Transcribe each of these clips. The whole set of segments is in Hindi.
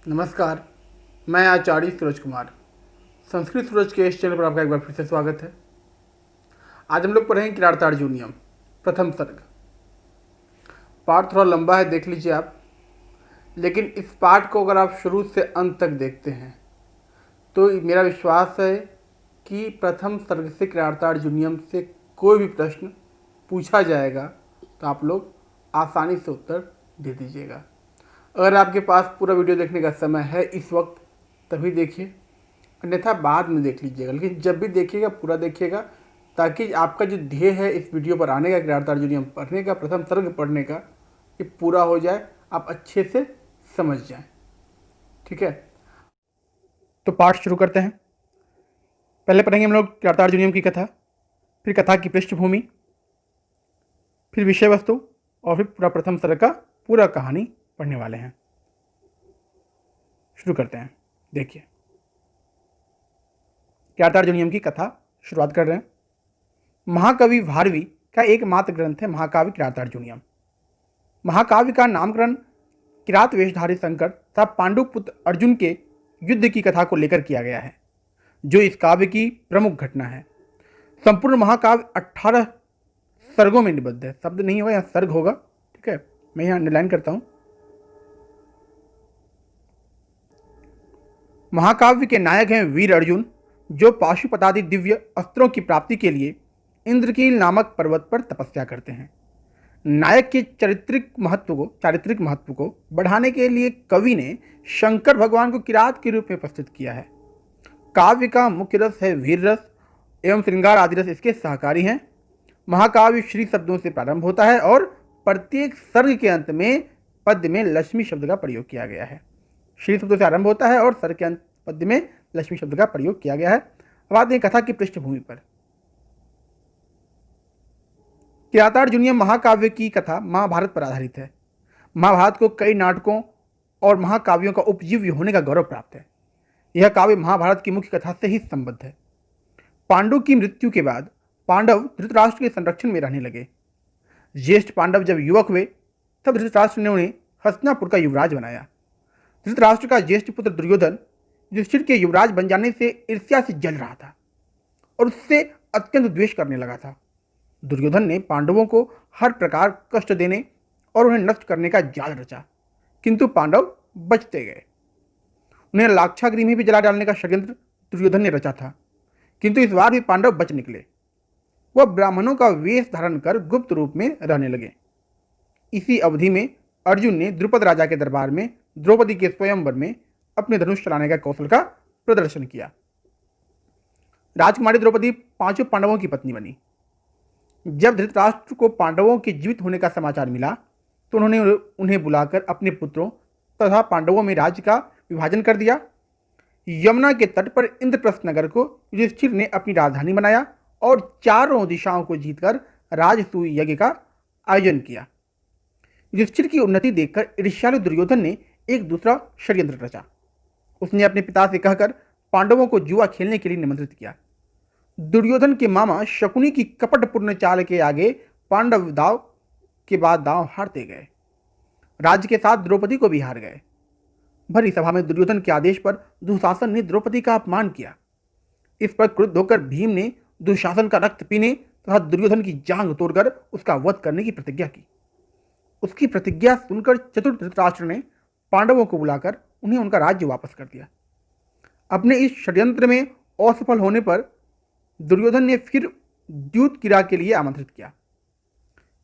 नमस्कार। मैं आचार्य सूरज कुमार। संस्कृत सूरज के इस चैनल पर आपका एक बार फिर से स्वागत है। आज हम लोग पढ़ेंगे किरातार्जुनीयम प्रथम सर्ग। पाठ थोड़ा लंबा है, देख लीजिए आप। लेकिन इस पाठ को अगर आप शुरू से अंत तक देखते हैं तो मेरा विश्वास है कि प्रथम सर्ग से किरातार्जुनीयम से कोई भी प्रश्न पूछा जाएगा तो आप लोग आसानी से उत्तर दे दीजिएगा। अगर आपके पास पूरा वीडियो देखने का समय है इस वक्त तभी देखिए, अन्यथा बाद में देख लीजिएगा। लेकिन जब भी देखिएगा पूरा देखिएगा, ताकि आपका जो ध्येय है इस वीडियो पर आने का, किरातार्जुनीयम पढ़ने का, प्रथम सर्ग पढ़ने का, ये पूरा हो जाए, आप अच्छे से समझ जाएं। ठीक है, तो पाठ शुरू करते हैं। पहले पढ़ेंगे हम लोग किरातार्जुनीयम की कथा, फिर कथा की पृष्ठभूमि, फिर विषय वस्तु और फिर पूरा प्रथम सर्ग का पूरा कहानी पढ़ने वाले हैं। शुरू करते हैं। देखिए, किरातार्जुनीयम की कथा शुरुआत कर रहे हैं। महाकवि भारवी का एकमात्र ग्रंथ है महाकाव्य किरातार्जुनीयम। महाकाव्य का नामकरण किरात वेशधारी शंकर तथा पांडु पुत्र अर्जुन के युद्ध की कथा को लेकर किया गया है, जो इस काव्य की प्रमुख घटना है। संपूर्ण महाकाव्य 18 सर्गों में निबद्ध है। शब्द नहीं होगा, यहाँ सर्ग होगा। ठीक है, मैं यहाँ अंडरलाइन करता हूँ। महाकाव्य के नायक हैं वीर अर्जुन, जो पाशुपतादि दिव्य अस्त्रों की प्राप्ति के लिए इंद्रकील नामक पर्वत पर तपस्या करते हैं। नायक के चारित्रिक महत्व को बढ़ाने के लिए कवि ने शंकर भगवान को किरात के रूप में प्रस्तुत किया है। काव्य का मुख्य रस है वीर रस एवं श्रृंगार आदि रस इसके सहकारी हैं। महाकाव्य श्री शब्दों से प्रारंभ होता है और प्रत्येक सर्ग के अंत में पद्य में लक्ष्मी शब्द का प्रयोग किया गया है। श्री शब्दों से आरंभ होता है और सर्ग के अंत पद्य में लक्ष्मी शब्द का प्रयोग किया गया है। अब आते हैं कथा की पृष्ठभूमि पर। किरातार्जुनीयम महाकाव्य की कथा महाभारत पर आधारित है। महाभारत को कई नाटकों और महाकाव्यों का उपजीव्य होने का गौरव प्राप्त है। यह काव्य महाभारत की मुख्य कथा से ही संबद्ध है। पांडु की मृत्यु के बाद पांडव धृतराष्ट्र के संरक्षण में रहने लगे। ज्येष्ठ पांडव जब युवक हुए तब धृतराष्ट्र ने उन्हें हस्तिनापुर का युवराज बनाया। धृतराष्ट्र का ज्येष्ठ पुत्र दुर्योधन युधिष्ठिर के युवराज बन जाने से ईर्ष्या से जल रहा था और उससे अत्यंत द्वेष करने लगा था। दुर्योधन ने पांडवों को हर प्रकार कष्ट देने और उन्हें नष्ट करने का जाल रचा, किंतु पांडव बचते गए। उन्हें लाक्षागृह में भी जला डालने का षड्यंत्र दुर्योधन ने रचा था, किंतु इस बार भी पांडव बच निकले। वह ब्राह्मणों का वेश धारण कर गुप्त रूप में रहने लगे। इसी अवधि में अर्जुन ने द्रुपद राजा के दरबार में द्रौपदी के स्वयंवर में अपने धनुष चलाने का कौशल का प्रदर्शन किया। राजकुमारी द्रौपदी 5 पांडवों की पत्नी बनी। जब धृतराष्ट्र को पांडवों के जीवित होने का समाचार मिला तो उन्होंने उन्हें बुलाकर अपने पुत्रों तथा पांडवों में राज्य का विभाजन कर दिया। यमुना के तट पर इंद्रप्रस्थ नगर को युधिष्ठिर ने अपनी राजधानी बनाया और चारों दिशाओं को जीतकर राजसूय यज्ञ का आयोजन किया। युधिष्ठिर की उन्नति देखकर ईर्ष्यालु दुर्योधन ने एक दूसरा षड्यंत्र रचा। उसने अपने पिता से कहकर पांडवों को जुआ खेलने के लिए निमंत्रित किया। दुर्योधन के मामा शकुनी की कपटपूर्ण चाल के आगे पांडव दाव के बाद दांव हारते गए। राज्य के साथ द्रौपदी को भी हार गए। भरी सभा में दुर्योधन के आदेश पर दुशासन ने द्रौपदी का अपमान किया। इस पर क्रुद्ध होकर भीम ने दुशासन का रक्त पीने तथा दुर्योधन की जांघ तोड़कर उसका वध करने की प्रतिज्ञा की। उसकी प्रतिज्ञा सुनकर चतुर धृतराष्ट्र ने पांडवों को बुलाकर उन्हें उनका राज्य वापस कर दिया। अपने इस षड्यंत्र में असफल होने पर दुर्योधन ने फिर द्यूत क्रीड़ा के लिए आमंत्रित किया।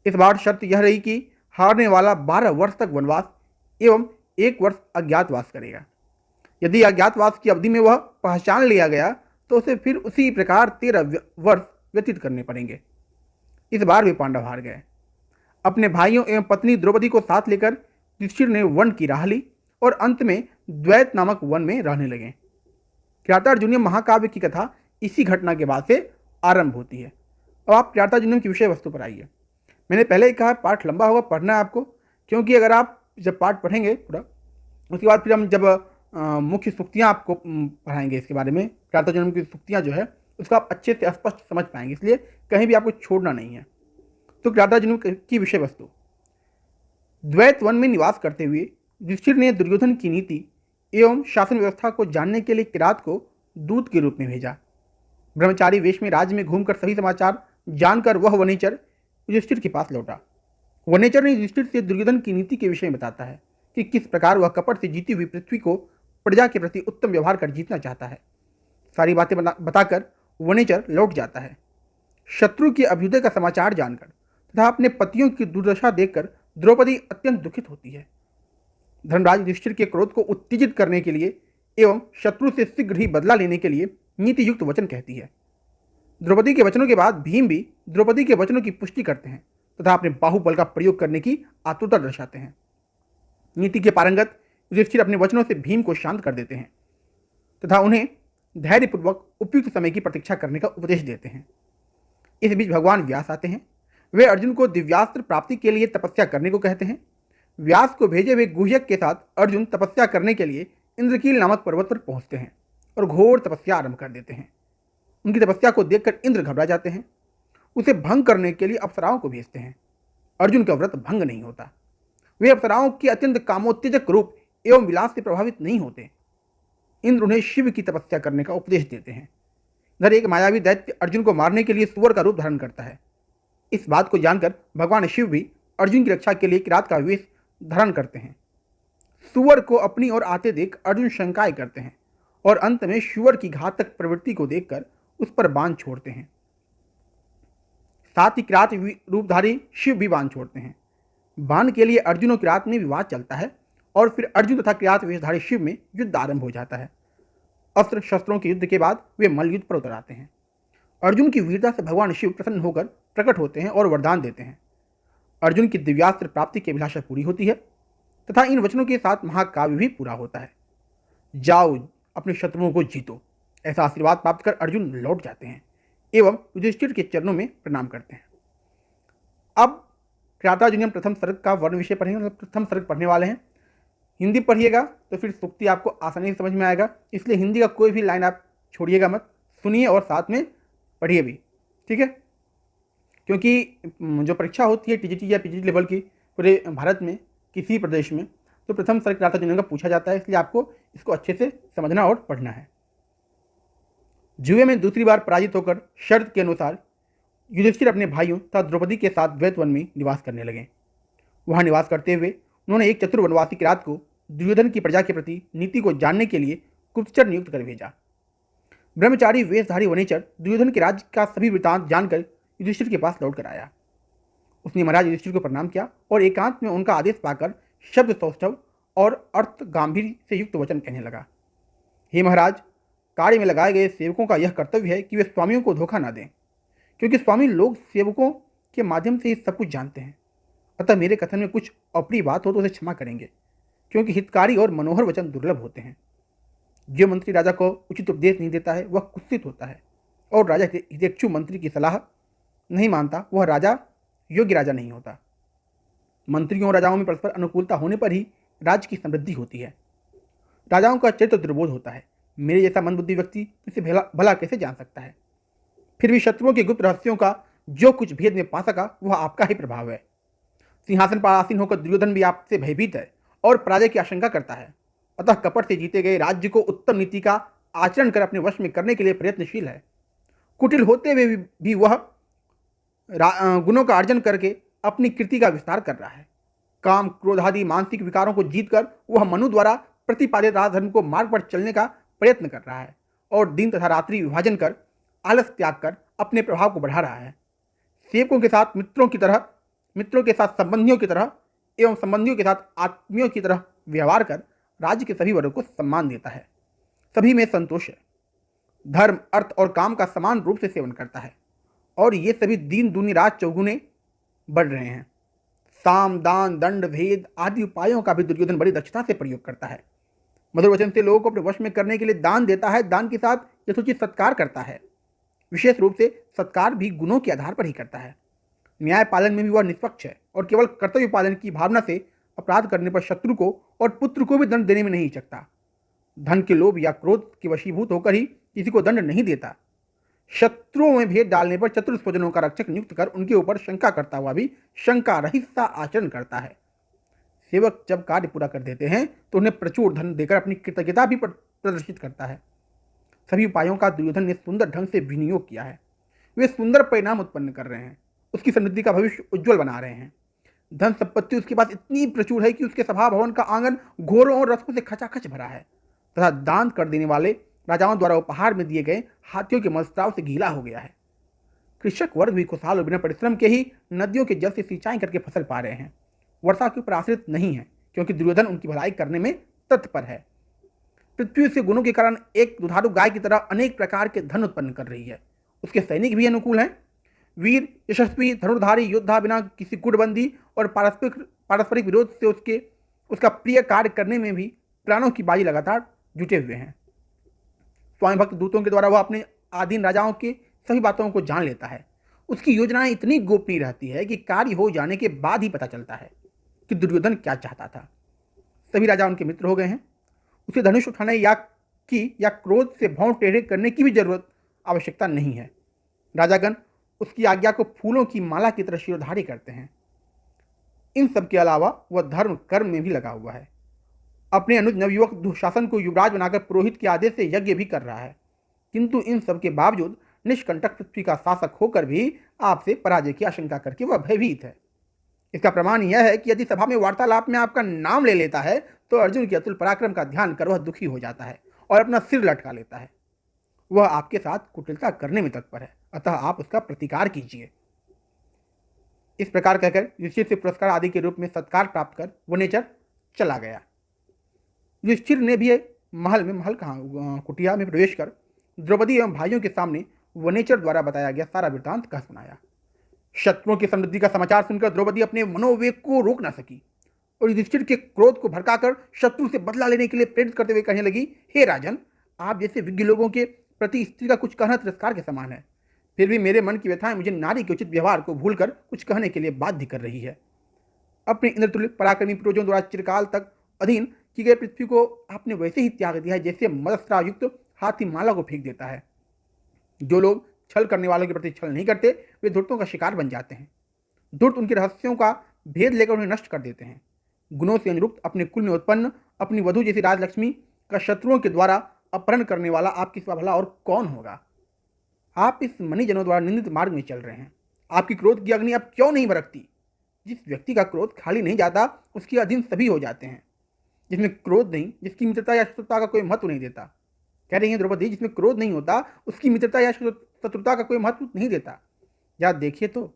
इस बार शर्त यह रही कि हारने वाला 12 वर्ष तक वनवास एवं 1 वर्ष अज्ञातवास करेगा। यदि अज्ञातवास की अवधि में वह पहचान लिया गया तो उसे फिर उसी प्रकार 13 वर्ष व्यतीत करने पड़ेंगे। इस बार भी पांडव हार गए। अपने भाइयों एवं पत्नी द्रौपदी को साथ लेकर युधिष्ठिर ने वन की राह ली और अंत में द्वैत नामक वन में रहने लगे। किरातार्जुनीयम महाकाव्य की कथा इसी घटना के बाद से आरंभ होती है। अब आप किरातार्जुनीयम की विषय वस्तु पर आइए। मैंने पहले ही कहा पाठ लंबा होगा, पढ़ना है आपको, क्योंकि अगर आप जब पाठ पढ़ेंगे पूरा, उसके बाद फिर हम जब मुख्य सूक्तियाँ आपको पढ़ाएंगे इसके बारे में, किरातार्जुनीयम की सूक्तियाँ जो है उसको आप अच्छे से स्पष्ट समझ पाएंगे, इसलिए कहीं भी आपको छोड़ना नहीं है। तो किरातार्जुनीयम की विषय वस्तु। द्वैत वन में निवास करते हुए युधिष्ठिर ने दुर्योधन की नीति एवं शासन व्यवस्था को जानने के लिए किरात को दूत के रूप में भेजा। ब्रह्मचारी वेश में राज्य में घूमकर सभी समाचार जानकर वह वनेचर युधिष्ठिर के पास लौटा। वनेचर ने युधिष्ठिर से दुर्योधन की नीति के विषय में बताता है कि किस प्रकार वह कपट से जीती हुई पृथ्वी को प्रजा के प्रति उत्तम व्यवहार कर जीतना चाहता है। सारी बातें बताकर वनेचर लौट जाता है। शत्रु के अभ्युदय का समाचार जानकर तथा अपने पतियों की दुर्दशा देखकर द्रौपदी अत्यंत दुखित होती है। धर्मराज युधिष्ठिर के क्रोध को उत्तेजित करने के लिए एवं शत्रु से शीघ्र ही बदला लेने के लिए नीति युक्त वचन कहती है। द्रौपदी के वचनों के बाद भीम भी द्रौपदी के वचनों की पुष्टि करते हैं तथा अपने बाहुबल का प्रयोग करने की आतुरता दर्शाते हैं। नीति के पारंगत युधिष्ठिर अपने वचनों से भीम को शांत कर देते हैं तथा उन्हें धैर्यपूर्वक उपयुक्त समय की प्रतीक्षा करने का उपदेश देते हैं। इस बीच भगवान व्यास आते हैं। वे अर्जुन को दिव्यास्त्र प्राप्ति के लिए तपस्या करने को कहते हैं। व्यास को भेजे हुए गुह्यक के साथ अर्जुन तपस्या करने के लिए इंद्रकील नामक पर्वत पर पहुंचते हैं और घोर तपस्या आरंभ कर देते हैं। उनकी तपस्या को देखकर इंद्र घबरा जाते हैं। उसे भंग करने के लिए अप्सराओं को भेजते हैं। अर्जुन का व्रत भंग नहीं होता। वे अप्सराओं के अत्यंत कामोत्तेजक रूप एवं विलास से प्रभावित नहीं होते। इंद्र उन्हें शिव की तपस्या करने का उपदेश देते हैं। इधर एक मायावी दैत्य अर्जुन को मारने के लिए सुअर का रूप धारण करता है। इस बात को जानकर भगवान शिव भी अर्जुन की रक्षा के लिए किरात का वेश धारण करते हैं। सुअर को अपनी ओर आते देख अर्जुन शंकाएं करते हैं और अंत में सुअर की घातक प्रवृत्ति को देखकर उस पर बाण छोड़ते हैं। साथ ही किरात रूपधारी शिव भी बाण छोड़ते हैं। बाण के लिए अर्जुन और किरात में विवाद चलता है और फिर अर्जुन तथा किरात वेशधारी शिव में युद्ध आरंभ हो जाता है। अस्त्र शस्त्रों के युद्ध के बाद वे मल्लयुद्ध पर उतर आते हैं। अर्जुन की वीरता से भगवान शिव प्रसन्न होकर प्रकट होते हैं और वरदान देते हैं। अर्जुन की दिव्यास्त्र प्राप्ति की अभिलाषा पूरी होती है तथा इन वचनों के साथ महाकाव्य भी पूरा होता है। जाओ अपने शत्रुओं को जीतो, ऐसा आशीर्वाद प्राप्त कर अर्जुन लौट जाते हैं एवं युधिष्ठिर के चरणों में प्रणाम करते हैं। अब कृतार्जुनीयम प्रथम सर्ग का वर्ण विषय पढ़ेंगे, मतलब प्रथम सर्ग पढ़ने वाले हैं। हिंदी पढ़िएगा तो फिर सूक्ति आपको आसानी से समझ में आएगा, इसलिए हिंदी का कोई भी लाइन आप छोड़िएगा मत, सुनिए और साथ में पढ़िए भी, ठीक है। क्योंकि जो परीक्षा होती है टीजीटी या पीजीटी लेवल की पूरे भारत में किसी प्रदेश में, तो प्रथम सर्ग कृतार्जुनीयम का पूछा जाता है, इसलिए आपको इसको अच्छे से समझना और पढ़ना है। जुए में दूसरी बार पराजित होकर शर्त के अनुसार युधिष्ठिर अपने भाइयों तथा द्रौपदी के साथ द्वैत वन में निवास करने लगे। वहां निवास करते हुए उन्होंने एक चतुर वनवासी किरात को दुर्योधन की प्रजा के प्रति नीति को जानने के लिए गुप्तचर नियुक्त कर भेजा। ब्रह्मचारी वेशधारी वनेचर दुर्योधन के राज्य का सभी वृतांत जानकर युधिष्ठिर के पास लौट कर आया। उसने महाराज युधिष्ठिर को प्रणाम किया और एकांत में उनका आदेश पाकर शब्द सौष्ठव और अर्थ गांभीर्य से युक्त वचन कहने लगा। हे महाराज, कार्य में लगाए गए सेवकों का यह कर्तव्य है कि वे स्वामियों को धोखा न दें, क्योंकि स्वामी लोग सेवकों के माध्यम से ही सब कुछ जानते हैं। अतः मेरे कथन में कुछ अप्रिय बात हो तो उसे क्षमा करेंगे, क्योंकि हितकारी और मनोहर वचन दुर्लभ होते हैं। जो मंत्री राजा को उचित उपदेश नहीं देता है वह कुत्सित होता है, और राजा हितेक्षु मंत्री की सलाह नहीं मानता वह राजा योग्य राजा नहीं होता। मंत्रियों और राजाओं में परस्पर अनुकूलता होने पर ही राज्य की समृद्धि होती है। राजाओं का चरित्र दुर्बोध होता है। मेरे जैसा मंदबुद्धि व्यक्ति इसे भला कैसे जान सकता है। फिर भी शत्रुओं के गुप्त रहस्यों का जो कुछ भेद में पा सका वह आपका ही प्रभाव है। सिंहासन पर आसीन होकर दुर्योधन भी आपसे भयभीत है और पराजय की आशंका करता है। अतः कपट से जीते गए राज्य को उत्तम नीति का आचरण कर अपने वश में करने के लिए प्रयत्नशील है। कुटिल होते हुए भी वह गुणों का अर्जन करके अपनी कीर्ति का विस्तार कर रहा है। काम, क्रोध आदि मानसिक विकारों को जीतकर वह मनु द्वारा प्रतिपादित राजधर्म को मार्ग पर चलने का प्रयत्न कर रहा है और दिन तथा रात्रि विभाजन कर आलस त्याग कर अपने प्रभाव को बढ़ा रहा है। सेवकों के साथ मित्रों की तरह, मित्रों के साथ संबंधियों की तरह एवं संबंधियों के साथ आत्मियों की तरह व्यवहार कर राज्य के सभी वर्गों को सम्मान देता है। सभी में संतोष है। धर्म, अर्थ और काम का समान रूप से सेवन करता है और ये सभी दिन दूनी रात चौगुने बढ़ रहे हैं। साम, दान, दंड, भेद आदि उपायों का भी दुर्योधन बड़ी दक्षता से प्रयोग करता है। मधुर वचन से लोगों को अपने वश में करने के लिए दान देता है। दान के साथ यथोचित सत्कार करता है। विशेष रूप से सत्कार भी गुणों के आधार पर ही करता है। न्याय पालन में भी वह निष्पक्ष है और केवल कर्तव्य पालन की भावना से अपराध करने पर शत्रु को और पुत्र को भी दंड देने में नहीं हिचकता। धन के लोभ या क्रोध के वशीभूत होकर ही किसी को दंड नहीं देता। शत्रुओं में भेद डालने पर चतुर स्वजनों का रक्षक नियुक्त कर उनके ऊपर शंका करता हुआ भी शंका रहित सा आचरण करता है। सेवक जब कार्य पूरा कर देते हैं तो उन्हें प्रचुर धन देकर अपनी कृतज्ञता भी प्रदर्शित करता है। सभी उपायों का दुर्योधन ने सुंदर ढंग से विनियोग किया है। वे सुंदर परिणाम उत्पन्न कर रहे हैं, उसकी समृद्धि का भविष्य उज्जवल बना रहे हैं। धन संपत्ति उसके पास इतनी प्रचुर है कि उसके सभा भवन का आंगन घोड़ों और रथों से खचाखच भरा है तथा दान कर देने वाले राजाओं द्वारा उपहार में दिए गए हाथियों के मलस्राव से गीला हो गया है। कृषक वर्ग भी खुशहाल और बिना परिश्रम के ही नदियों के जल से सिंचाई करके फसल पा रहे हैं। वर्षा के ऊपर आश्रित नहीं है, क्योंकि दुर्योधन उनकी भलाई करने में तत्पर है। पृथ्वी से गुणों के कारण एक दुधारू गाय की तरह अनेक प्रकार के धन उत्पन्न कर रही है। उसके सैनिक भी अनुकूल हैं। वीर, यशस्वी, धनुर्धारी योद्धा बिना किसी गुटबंदी और पारस्परिक विरोध से उसका प्रिय कार्य करने में भी प्राणों की बाजी लगातार जुटे हुए हैं। स्वामी भक्त दूतों के द्वारा वह अपने आधीन राजाओं के सभी बातों को जान लेता है। उसकी योजनाएं इतनी गोपनीय रहती है कि कार्य हो जाने के बाद ही पता चलता है कि दुर्योधन क्या चाहता था। सभी राजा उनके मित्र हो गए हैं। उसे धनुष उठाने या क्रोध से भौं टेढ़े करने की भी जरूरत आवश्यकता नहीं है। राजागण उसकी आज्ञा को फूलों की माला की तरह शिरोधार्य करते हैं। इन सब के अलावा वह धर्म कर्म में भी लगा हुआ है। अपने अनुज नवयुवक दुशासन को युवराज बनाकर पुरोहित के आदेश से यज्ञ भी कर रहा है, किंतु इन सब के बावजूद निष्कंटक पृथ्वी का शासक होकर भी आपसे पराजय की आशंका करके वह भयभीत है। इसका प्रमाण यह है कि यदि सभा में वार्तालाप में आपका नाम ले लेता है तो अर्जुन के अतुल पराक्रम का ध्यान कर वह दुखी हो जाता है और अपना सिर लटका लेता है। वह आपके साथ कुटिलता करने में तत्पर है, अतः आप उसका प्रतिकार कीजिए। इस प्रकार कहकर युधिष्ठिर से पुरस्कार आदि के रूप में सत्कार प्राप्त कर वनेचर चला गया। युधिष्ठिर ने भी कुटिया में प्रवेश कर द्रौपदी एवं भाइयों के सामने वनेचर द्वारा बताया गया सारा वृत्तांत कह सुनाया। शत्रुओं की समृद्धि का समाचार सुनकर द्रौपदी अपने मनोवेग को रोक न सकी और युधिष्ठिर के क्रोध को भड़काकर शत्रु से बदला लेने के लिए प्रेरित करते हुए कहने लगी, हे राजन, आप जैसे विज्ञ लोगों के प्रति स्त्री का कुछ कहना तिरस्कार के समान है। फिर भी मेरे मन की व्यथाएं मुझे नारी के उचित व्यवहार को भूलकर कुछ कहने के लिए बाध्य कर रही है। अपने इंद्रतुल्य पराक्रमी पूर्वजों द्वारा चिरकाल तक अधीन की गई पृथ्वी को आपने वैसे ही त्याग दिया है जैसे मदस्त्राव युक्त हाथी माला को फेंक देता है। जो लोग छल करने वालों के प्रति छल नहीं करते वे धूर्तों का शिकार बन जाते हैं। धूर्त उनके रहस्यों का भेद लेकर उन्हें नष्ट कर देते हैं। गुणों से अनुरूप अपने कुल में उत्पन्न अपनी वधु जैसी राजलक्ष्मी का शत्रुओं के द्वारा अपहरण करने वाला आपकी सिवा भला और कौन होगा। आप इस मनीजनों द्वारा निंदित मार्ग में चल रहे हैं। आपकी क्रोध की अग्नि अब क्यों नहीं भड़कती। जिस व्यक्ति का क्रोध खाली नहीं जाता उसके अधीन सभी हो जाते हैं। जिसमें क्रोध नहीं, जिसकी मित्रता या शत्रुता का कोई महत्व नहीं देता। कह रही है द्रौपदी, जिसमें क्रोध नहीं होता उसकी मित्रता या शत्रुता का कोई महत्व नहीं देता। या देखिए तो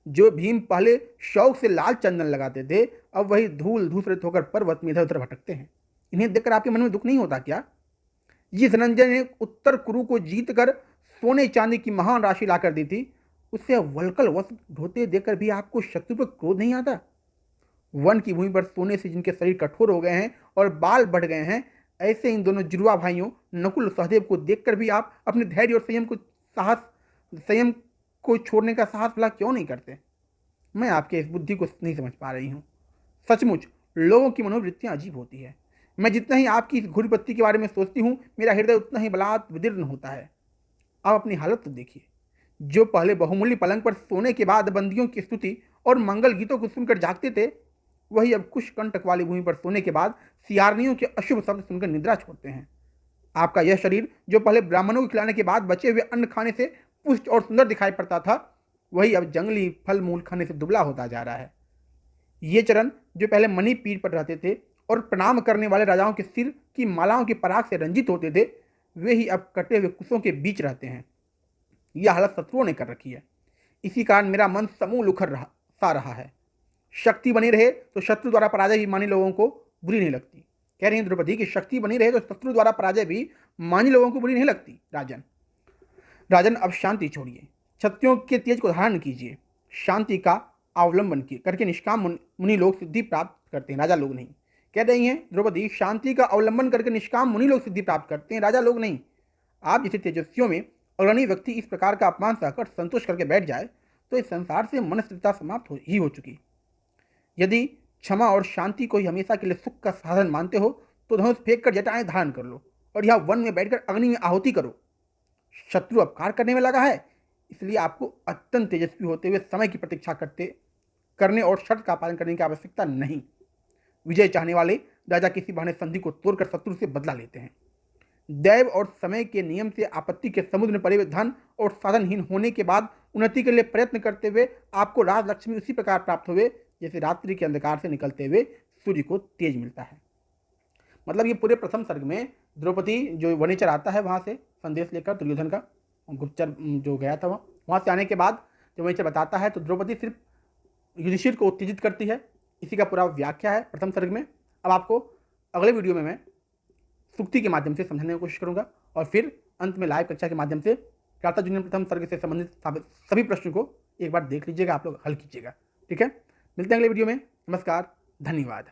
जो भीम पहले शौक से लाल चंदन लगाते थे अब वही धूल धूसरित होकर पर्वत में इधर उधर भटकते हैं। इन्हें देखकर आपके मन में दुख नहीं होता क्या। जिस धनंजय ने उत्तर कुरु को जीत कर सोने चांदी की महान राशि लाकर दी थी उससे वल्कल वस्त्र ढोते देखकर भी आपको शत्रु पर क्रोध नहीं आता। वन की भूमि पर सोने से जिनके शरीर कठोर हो गए हैं और बाल बढ़ गए हैं, ऐसे इन दोनों जुड़वा भाइयों नकुल सहदेव को देखकर भी आप अपने धैर्य और संयम को छोड़ने का साहस भला क्यों नहीं करते। मैं आपके इस बुद्धि को नहीं समझ पा रही हूँ। सचमुच लोगों की मनोवृत्तियाँ अजीब होती है। मैं जितना ही आपकी इस घुड़पत्ती के बारे में सोचती हूँ मेरा हृदय उतना ही बलात् विदीर्ण होता है। आप अपनी हालत तो देखिए। जो पहले बहुमूल्य पलंग पर सोने के बाद बंदियों की स्तुति और मंगल गीतों को सुनकर जागते थे वही अब कुश कंटक वाली भूमि पर सोने के बाद सियारनियों के अशुभ शब्द सुनकर निद्रा छोड़ते हैं। आपका यह शरीर जो पहले ब्राह्मणों को खिलाने के बाद बचे हुए अन्न खाने से पुष्ट और सुंदर दिखाई पड़ता था वही अब जंगली फल मूल खाने से दुबला होता जा रहा है। ये चरण जो पहले मणि पीठ पर रहते थे और प्रणाम करने वाले राजाओं के सिर की मालाओं के पराग से रंजित होते थे वे ही अब कटे हुए कुशों के बीच रहते हैं। यह हालत शत्रुओं ने कर रखी है। इसी कारण मेरा मन समूल उखड़ सा रहा है। शक्ति बनी रहे तो शत्रु द्वारा पराजय भी मानी लोगों को बुरी नहीं लगती। कह रही हैं द्रौपदी कि शक्ति बनी रहे तो शत्रु द्वारा पराजय भी मानी लोगों को बुरी नहीं लगती। राजन अब शांति छोड़िए, क्षत्रियों के तेज को धारण कीजिए। शांति का अवलंबन करके निष्काम मुनि लोग सिद्धि प्राप्त करते हैं, राजा लोग नहीं। कह रही हैं द्रौपदी, शांति का अवलंबन करके निष्काम मुनि लोग सिद्धि प्राप्त करते हैं, राजा लोग नहीं। आप जैसे तेजस्वियों में अग्रणी व्यक्ति इस प्रकार का अपमान सहकर संतोष करके बैठ जाए तो इस संसार से मनस्थिरता समाप्त हो चुकी। यदि क्षमा और शांति को ही हमेशा के लिए सुख का साधन मानते हो तो धनुष फेंक कर जटाएं धारण कर लो और यह वन में बैठकर अग्नि में आहुति करो। शत्रु अपकार करने में लगा है, इसलिए आपको अत्यंत तेजस्वी होते हुए समय की प्रतीक्षा करने और शर्त का पालन करने की आवश्यकता नहीं। विजय चाहने वाले राजा किसी बहाने संधि को तोड़कर शत्रु से बदला लेते हैं। दैव और समय के नियम से आपत्ति के समुद्र में पड़े हुए धन और साधनहीन होने के बाद उन्नति के लिए प्रयत्न करते हुए आपको राज लक्ष्मी उसी प्रकार प्राप्त हुए जैसे रात्रि के अंधकार से निकलते हुए सूर्य को तेज मिलता है। मतलब ये पूरे प्रथम सर्ग में द्रौपदी जो वनेचर आता है वहाँ से संदेश लेकर दुर्योधन का, गुप्तचर जो गया था वहाँ से आने के बाद जो वनेचर बताता है तो द्रौपदी सिर्फ युधिष्ठिर को उत्तेजित करती है। इसी का पूरा व्याख्या है प्रथम सर्ग में। अब आपको अगले वीडियो में मैं सूक्ति के माध्यम से समझाने की कोशिश करूंगा और फिर अंत में लाइव कक्षा के माध्यम से कार्ताजुनियन प्रथम सर्ग से संबंधित सभी प्रश्नों को एक बार देख लीजिएगा, आप लोग हल कीजिएगा। ठीक है, मिलते हैं अगले वीडियो में। नमस्कार, धन्यवाद।